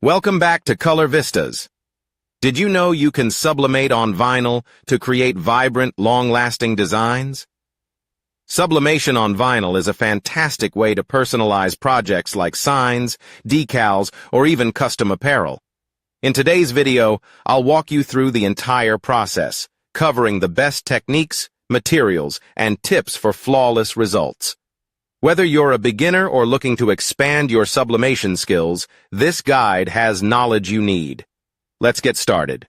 Welcome back to Color Vistas. Did you know you can sublimate on vinyl to create vibrant, long-lasting designs? Sublimation on vinyl is a fantastic way to personalize projects like signs, decals, or even custom apparel. In today's video, I'll walk you through the entire process, covering the best techniques, materials, and tips for flawless results. Whether you're a beginner or looking to expand your sublimation skills, this guide has knowledge you need. Let's get started.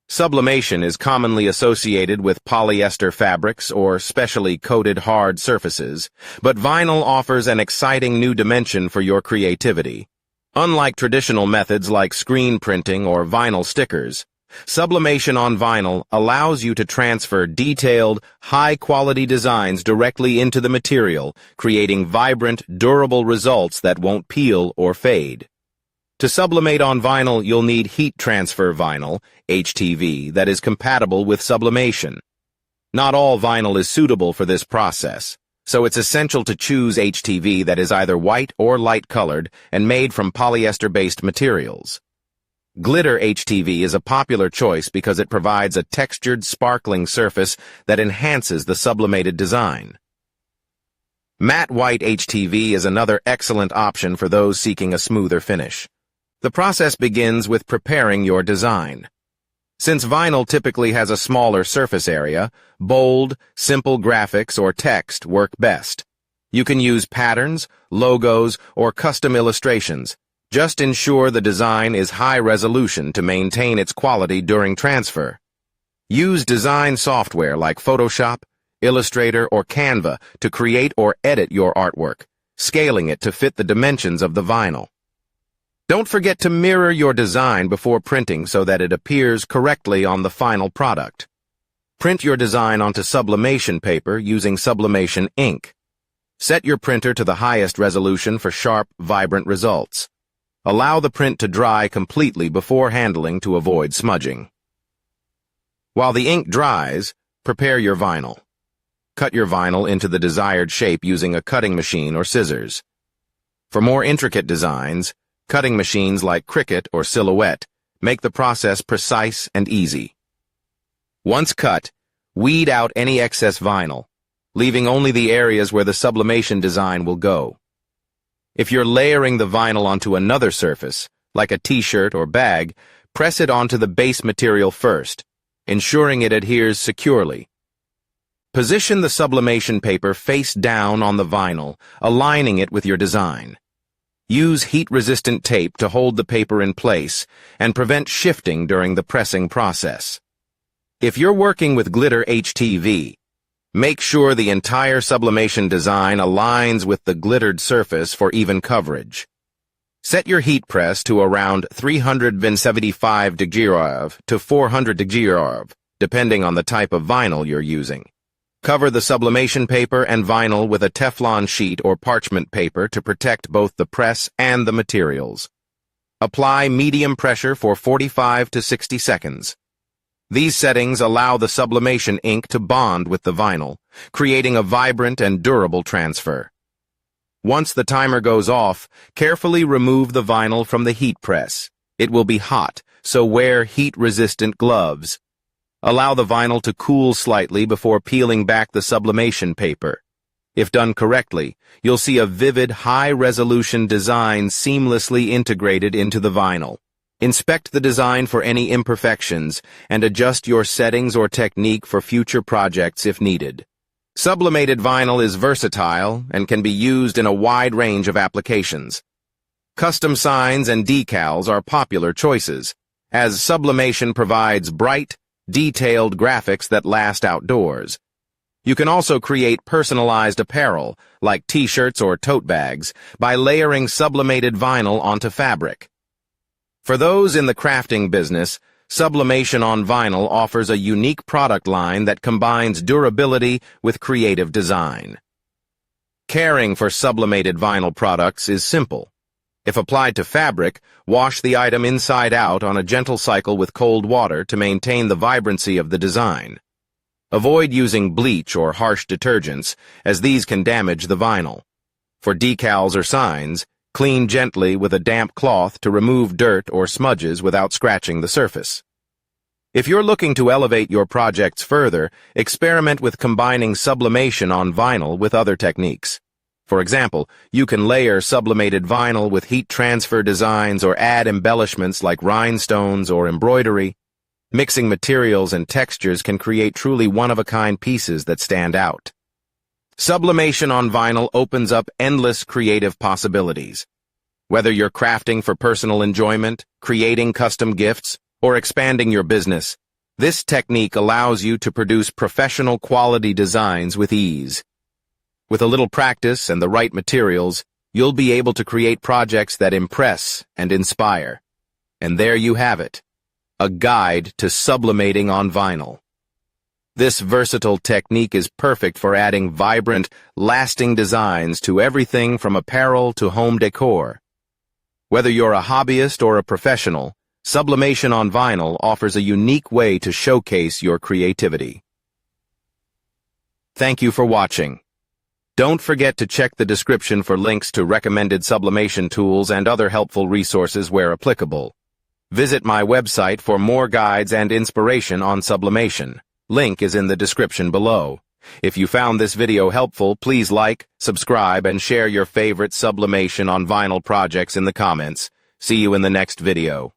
Sublimation is commonly associated with polyester fabrics or specially coated hard surfaces, but vinyl offers an exciting new dimension for your creativity. Unlike traditional methods like screen printing or vinyl stickers, sublimation on vinyl allows you to transfer detailed, high-quality designs directly into the material, creating vibrant, durable results that won't peel or fade. To sublimate on vinyl, you'll need heat transfer vinyl, HTV, that is compatible with sublimation. Not all vinyl is suitable for this process, so it's essential to choose HTV that is either white or light-colored and made from polyester-based materials. Glitter HTV is a popular choice because it provides a textured, sparkling surface that enhances the sublimated design. Matte white HTV is another excellent option for those seeking a smoother finish. The process begins with preparing your design. Since vinyl typically has a smaller surface area, bold, simple graphics or text work best. You can use patterns, logos, or custom illustrations. Just ensure the design is high resolution to maintain its quality during transfer. Use design software like Photoshop, Illustrator, or Canva to create or edit your artwork, scaling it to fit the dimensions of the vinyl. Don't forget to mirror your design before printing so that it appears correctly on the final product. Print your design onto sublimation paper using sublimation ink. Set your printer to the highest resolution for sharp, vibrant results. Allow the print to dry completely before handling to avoid smudging. While the ink dries, prepare your vinyl. Cut your vinyl into the desired shape using a cutting machine or scissors. For more intricate designs, cutting machines like Cricut or Silhouette make the process precise and easy. Once cut, weed out any excess vinyl, leaving only the areas where the sublimation design will go. If you're layering the vinyl onto another surface, like a t-shirt or bag, press it onto the base material first, ensuring it adheres securely. Position the sublimation paper face down on the vinyl, aligning it with your design. Use heat-resistant tape to hold the paper in place and prevent shifting during the pressing process. If you're working with glitter HTV, make sure the entire sublimation design aligns with the glittered surface for even coverage. Set your heat press to around 375 degrees to 400 degrees, depending on the type of vinyl you're using. Cover the sublimation paper and vinyl with a Teflon sheet or parchment paper to protect both the press and the materials. Apply medium pressure for 45 to 60 seconds. These settings allow the sublimation ink to bond with the vinyl, creating a vibrant and durable transfer. Once the timer goes off, carefully remove the vinyl from the heat press. It will be hot, so wear heat-resistant gloves. Allow the vinyl to cool slightly before peeling back the sublimation paper. If done correctly, you'll see a vivid, high-resolution design seamlessly integrated into the vinyl. Inspect the design for any imperfections and adjust your settings or technique for future projects if needed. Sublimated vinyl is versatile and can be used in a wide range of applications. Custom signs and decals are popular choices, as sublimation provides bright, detailed graphics that last outdoors. You can also create personalized apparel, like t-shirts or tote bags, by layering sublimated vinyl onto fabric. For those in the crafting business, sublimation on vinyl offers a unique product line that combines durability with creative design. Caring for sublimated vinyl products is simple. If applied to fabric, wash the item inside out on a gentle cycle with cold water to maintain the vibrancy of the design. Avoid using bleach or harsh detergents, as these can damage the vinyl. For decals or signs, Clean gently with a damp cloth to remove dirt or smudges without scratching the surface. If you're looking to elevate your projects further, experiment with combining sublimation on vinyl with other techniques. For example, you can layer sublimated vinyl with heat transfer designs or add embellishments like rhinestones or embroidery. Mixing materials and textures can create truly one-of-a-kind pieces that stand out. Sublimation on vinyl opens up endless creative possibilities. Whether you're crafting for personal enjoyment, creating custom gifts, or expanding your business, this technique allows you to produce professional quality designs with ease. With a little practice and the right materials, you'll be able to create projects that impress and inspire. And there you have it, a guide to sublimating on vinyl. This versatile technique is perfect for adding vibrant, lasting designs to everything from apparel to home decor. Whether you're a hobbyist or a professional, sublimation on vinyl offers a unique way to showcase your creativity. Thank you for watching. Don't forget to check the description for links to recommended sublimation tools and other helpful resources where applicable. Visit my website for more guides and inspiration on sublimation. Link is in the description below. If you found this video helpful, please like, subscribe, and share your favorite sublimation on vinyl projects in the comments. See you in the next video.